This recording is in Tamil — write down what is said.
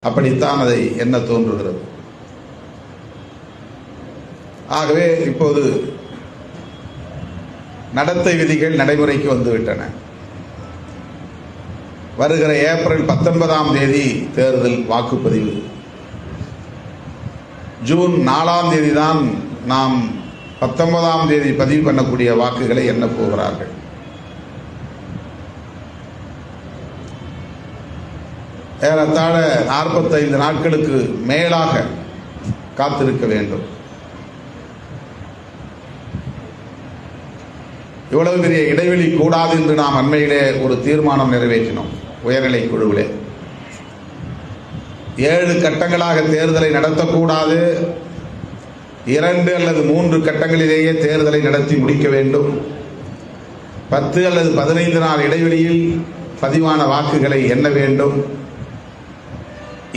அப்படித்தான் அதை எண்ண தோன்றுகிறது. ஆகவே இப்போது நடத்தை விதிகள் நடைமுறைக்கு வந்துவிட்டன. வருகிற ஏப்ரல் 19ஆம் தேதி தேர்தல் வாக்குப்பதிவு. ஜூன் 4ஆம் தேதி தான் நாம் 19ஆம் தேதி பதிவு பண்ணக்கூடிய வாக்குகளை எண்ணப் போகிறார்கள். ஏறத்தாழ 45 நாட்களுக்கு மேலாக காத்திருக்க வேண்டும். இவ்வளவு பெரிய இடைவெளி கூடாது என்று நாம் அண்மையிலே ஒரு தீர்மானம் நிறைவேற்றினோம் உயர்நிலை குழுவிலே. 7 கட்டங்களாக தேர்தலை நடத்தக்கூடாது, 2 அல்லது 3 கட்டங்களிலேயே தேர்தலை நடத்தி முடிக்க வேண்டும். 10 அல்லது 15 நாள் இடைவெளியில் பதிவான வாக்குகளை எண்ண வேண்டும்.